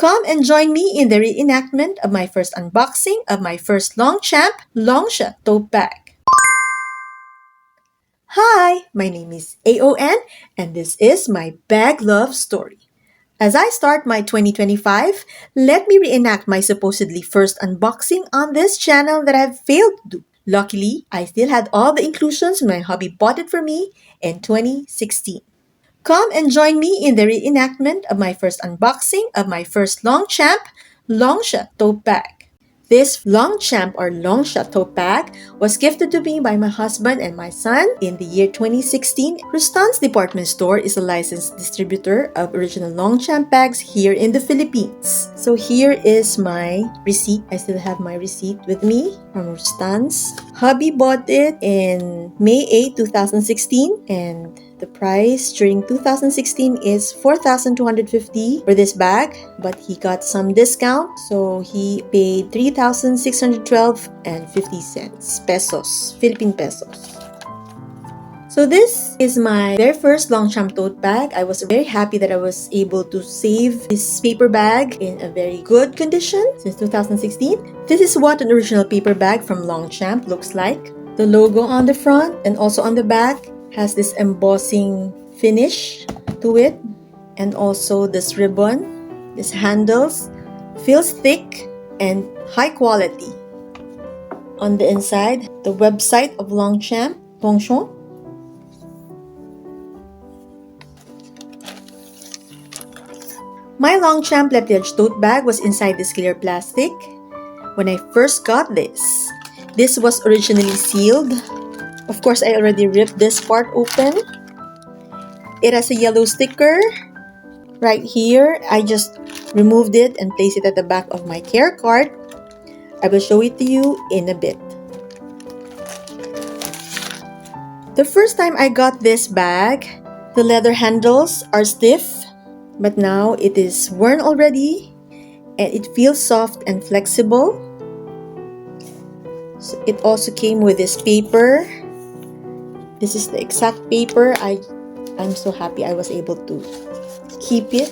Come and join me in the reenactment of my first unboxing of my first Longchamp Tote bag. Hi, my name is AON and this is my BagLove story. As I start my 2025, let me reenact my supposedly first unboxing on this channel that I've failed to do. Luckily, I still had all the inclusions when my hubby bought it for me in 2016. Come and join me in the reenactment of my first unboxing of my first Longchamp Tote bag. This Longchamp Tote bag was gifted to me by my husband and my son in the year 2016. Rustan's department store is a licensed distributor of original Longchamp bags here in the Philippines. So here is my receipt. I still have my receipt with me from Rustan's. Hubby bought it in May 8, 2016 and the price during 2016 is 4,250 for this bag, but he got some discount, so he paid 3,612 and 50 cents pesos, Philippine pesos. So this is my very first Longchamp tote bag. I was very happy that I was able to save this paper bag in a very good condition since 2016. This is what an original paper bag from Longchamp looks like. The logo on the front and also on the back has this embossing finish to it, and also this ribbon, this handles, feels thick and high quality. On the inside, the website of Longchamp. My Longchamp Le Pliage tote bag was inside this clear plastic. When I first got this was originally sealed. Of course, I already ripped this part open. It has a yellow sticker right here. I just removed it and placed it at the back of my care card. I will show it to you in a bit. The first time I got this bag, the leather handles are stiff, but now it is worn already and it feels soft and flexible. So it also came with this paper. This is the exact paper. I'm so happy I was able to keep it.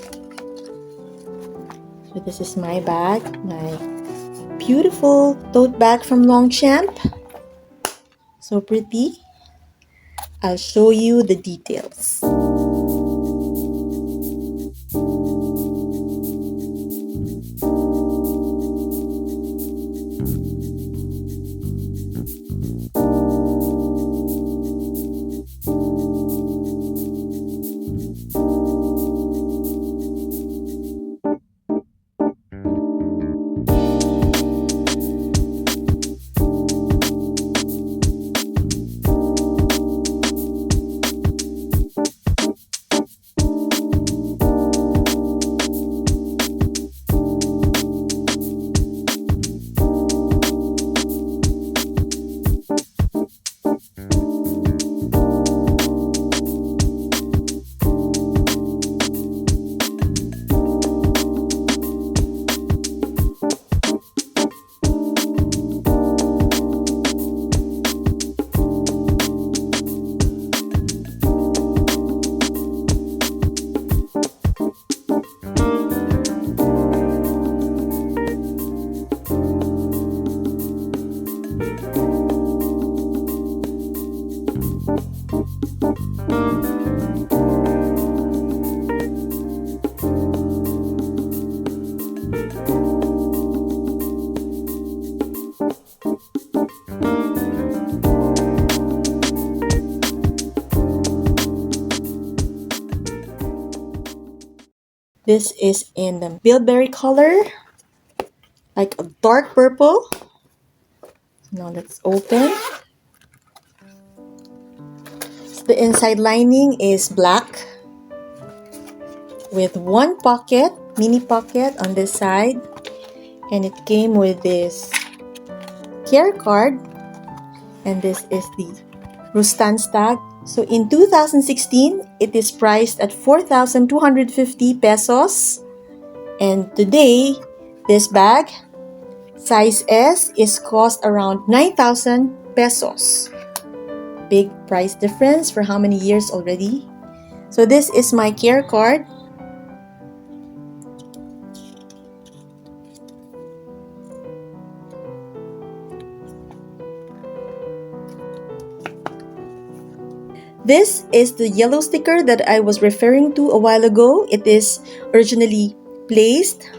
So this is my bag, my beautiful tote bag from Longchamp. So pretty. I'll show you the details. This is in the bilberry color, like a dark purple. Now let's open. So the inside lining is black with one pocket, mini pocket on this side. And it came with this care card. And this is the Rustan tag. So in 2016, it is priced at 4,250 pesos. And today, this bag, size S, is cost around 9,000 pesos. Big price difference for how many years already. So this is my care card. This is the yellow sticker that I was referring to a while ago. It is originally placed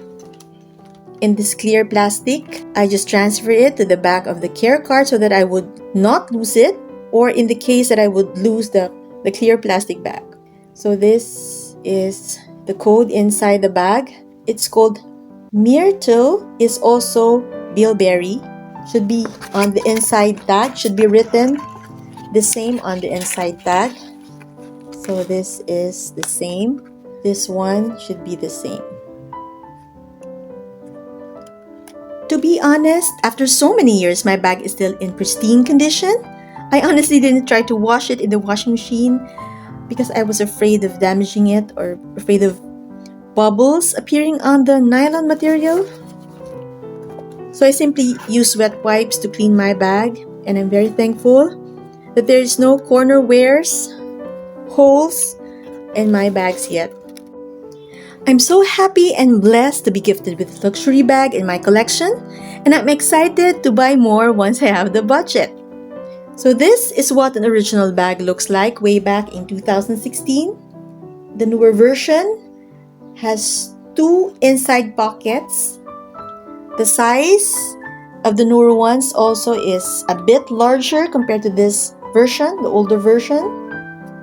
in this clear plastic. I just transfer it to the back of the care card so that I would not lose it, or in the case that I would lose the clear plastic bag. So this is the code inside the bag. It's called Myrtle, is also bilberry. Should be on the inside tag, should be written the same on the inside tag. So this is the same. This one should be the same. To be honest, after so many years, my bag is still in pristine condition. I honestly didn't try to wash it in the washing machine because I was afraid of damaging it or afraid of bubbles appearing on the nylon material. So I simply use wet wipes to clean my bag, and I'm very thankful that there is no corner wears, holes in my bags yet. I'm so happy and blessed to be gifted with a luxury bag in my collection, and I'm excited to buy more once I have the budget. So this is what an original bag looks like way back in 2016. The newer version has 2 inside pockets. The size of the newer ones also is a bit larger compared to this version, the older version.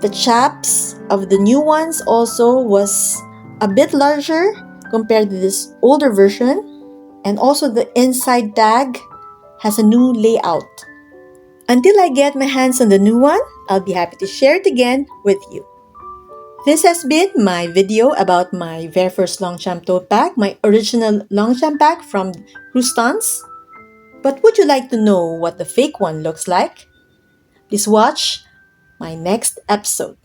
The chaps of the new ones also was a bit larger compared to this older version. And also the inside tag has a new layout. Until I get my hands on the new one, I'll be happy to share it again with you. This has been my video about my very first Longchamp tote bag, my original Longchamp bag from Rustan's. But would you like to know what the fake one looks like? Please watch my next episode.